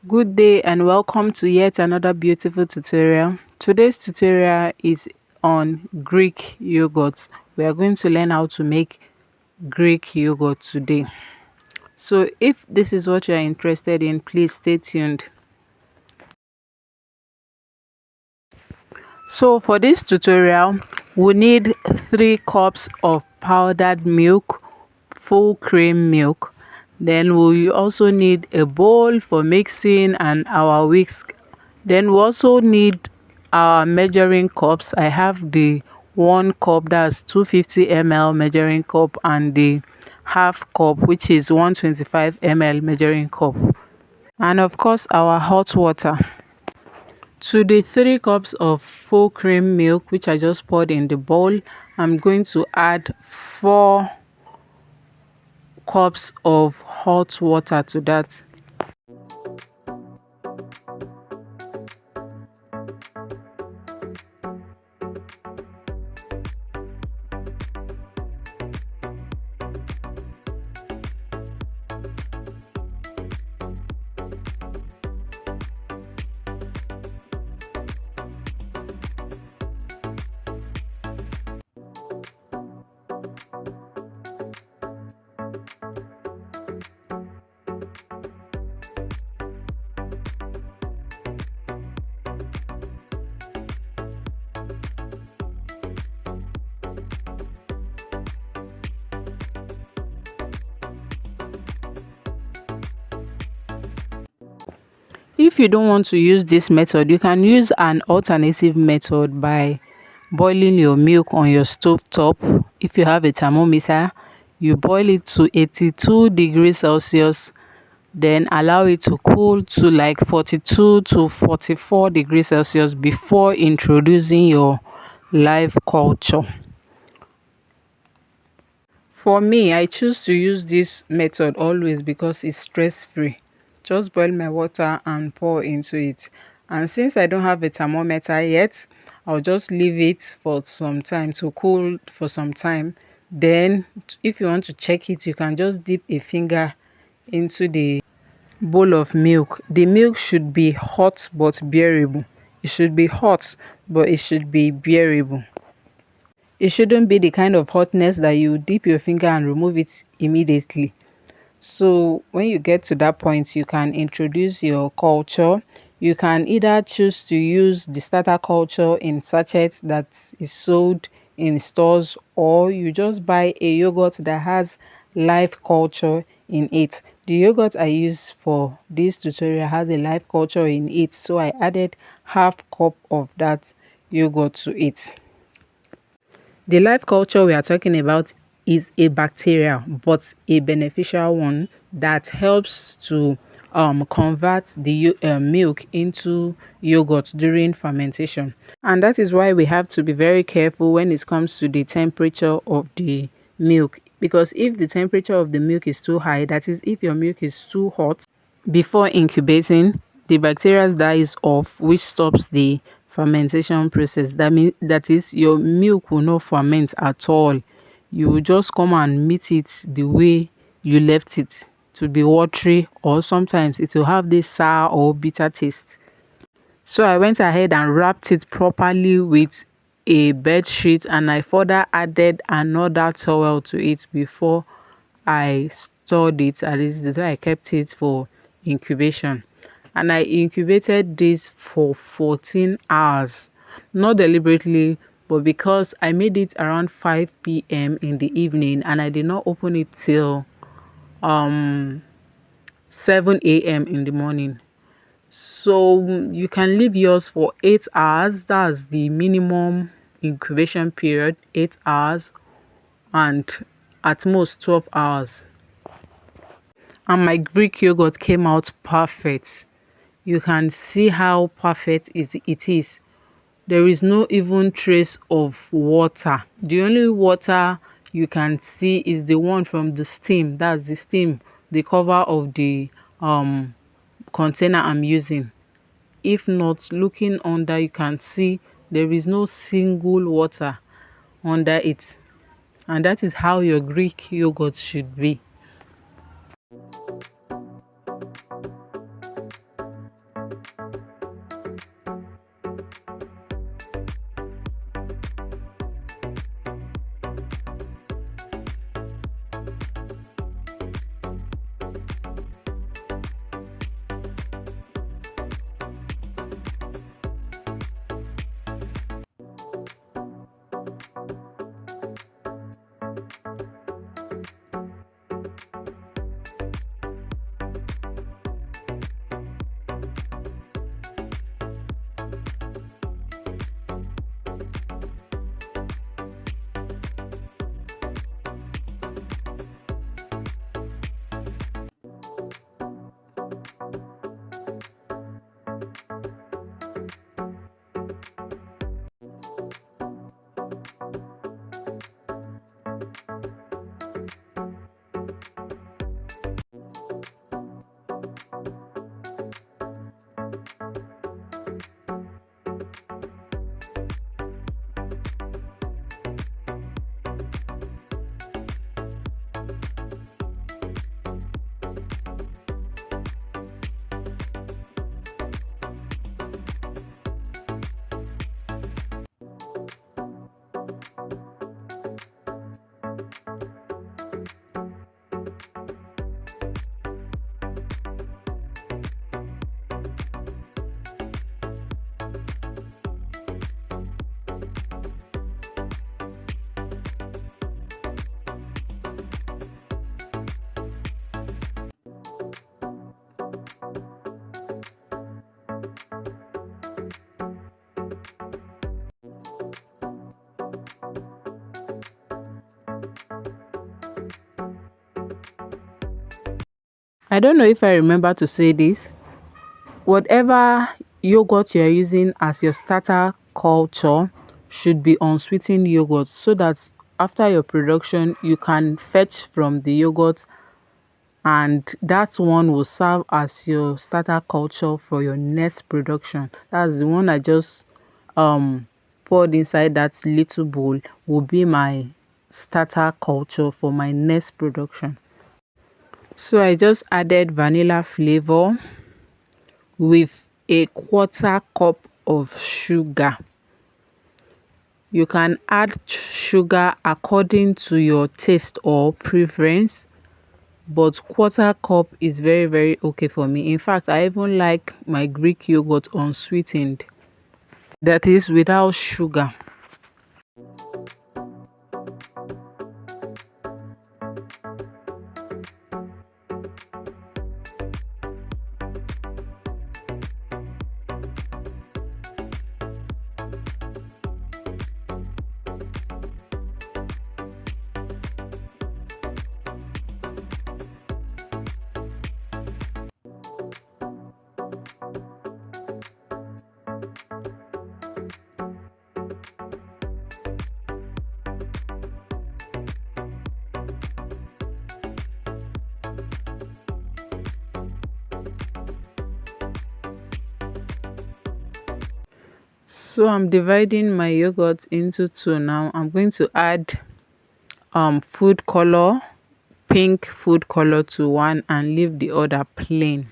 Good day and welcome to yet another beautiful tutorial. Today's tutorial is on Greek yogurt. We are going to learn how to make Greek yogurt today. So if this is what you are interested in, please stay tuned. So for this tutorial, we need 3 cups of powdered milk, full cream milk. Then we also need a bowl for mixing and our whisk. Then we also need our measuring cups. I have the 1 cup, that's 250 ml measuring cup, and the half cup, which is 125 ml measuring cup, and of course our hot water. To the 3 cups of full cream milk which I just poured in the bowl, I'm going to add 4 cups of hot water to that. If you don't want to use this method, you can use an alternative method by boiling your milk on your stove top. If you have a thermometer, you boil it to 82 degrees Celsius, then allow it to cool to like 42 to 44 degrees Celsius before introducing your live culture. For me, I choose to use this method always because it's stress-free. Just boil my water and pour into it. And since I don't have a thermometer yet, I'll just leave it for some time to cool for some time. Then, if you want to check it, you can just dip a finger into the bowl of milk. The milk should be hot but bearable. It should be hot, but it should be bearable. It shouldn't be the kind of hotness that you dip your finger and remove it immediately. So when you get to that point, you can introduce your culture. You can either choose to use the starter culture in sachets that is sold in stores, or you just buy a yogurt that has live culture in it. The yogurt I use for this tutorial has a live culture in it, so I added half cup of that yogurt to it. The life culture we are talking about is a bacteria, but a beneficial one that helps to convert the milk into yogurt during fermentation. And that is why we have to be very careful when it comes to the temperature of the milk. Because if the temperature of the milk is too high, that is, if your milk is too hot, before incubating, the bacteria dies off, which stops the fermentation process. That is, your milk will not ferment at all. You will just come and meet it the way you left it, to be watery, or sometimes it will have this sour or bitter taste. So I went ahead and wrapped it properly with a bed sheet, and I further added another towel to it before I stored it. At least that's why I kept it for incubation. And I incubated this for 14 hours. Not deliberately, but because I made it around 5 p.m. in the evening and I did not open it till 7 a.m. in the morning. So you can leave yours for 8 hours. That's the minimum incubation period, 8 hours, and at most 12 hours. And my Greek yogurt came out perfect. You can see how perfect it is. There is no even trace of water. The only water you can see is the one from the steam. That's the steam, the cover of the container I'm using. If not, looking under, you can see there is no single water under it. And that is how your Greek yogurt should be. I don't know if I remember to say this. Whatever yogurt you're using as your starter culture should be unsweetened yogurt, so that after your production you can fetch from the yogurt, and that one will serve as your starter culture for your next production. That's the one I just poured inside that little bowl, will be my starter culture for my next production. So I just added vanilla flavor with a quarter cup of sugar. You can add sugar according to your taste or preference, but quarter cup is very okay for me. In fact, I even like my Greek yogurt unsweetened, that is without sugar. So I'm dividing my yogurt into two now. I'm going to add food color, pink food color to one, and leave the other plain.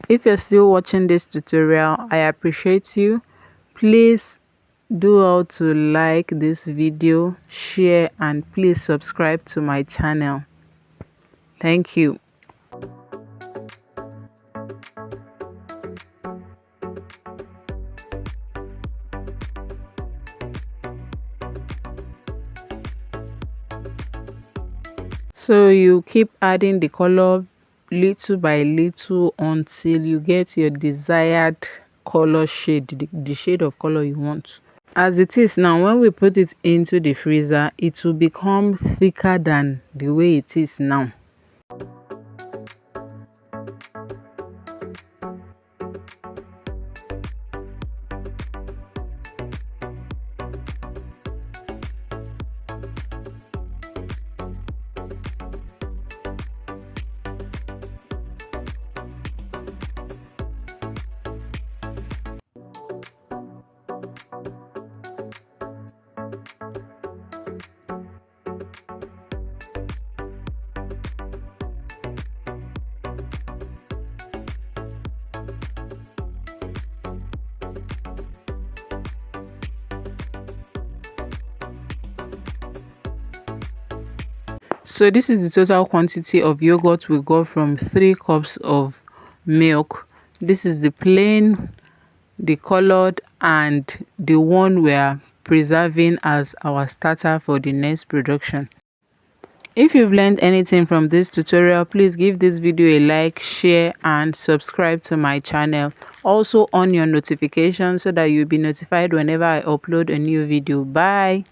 If you're still watching this tutorial, I appreciate you. Please do all to like this video, share, and please subscribe to my channel. Thank you. So you keep adding the color little by little until you get your desired color shade, the shade of color you want. As it is now, when we put it into the freezer, it will become thicker than the way it is now. So this is the total quantity of yogurt we got from 3 cups of milk. This is the plain, the colored, and the one we are preserving as our starter for the next production. If you've learned anything from this tutorial, please give this video a like, share, and subscribe to my channel. Also on your notifications so that you'll be notified whenever I upload a new video. Bye.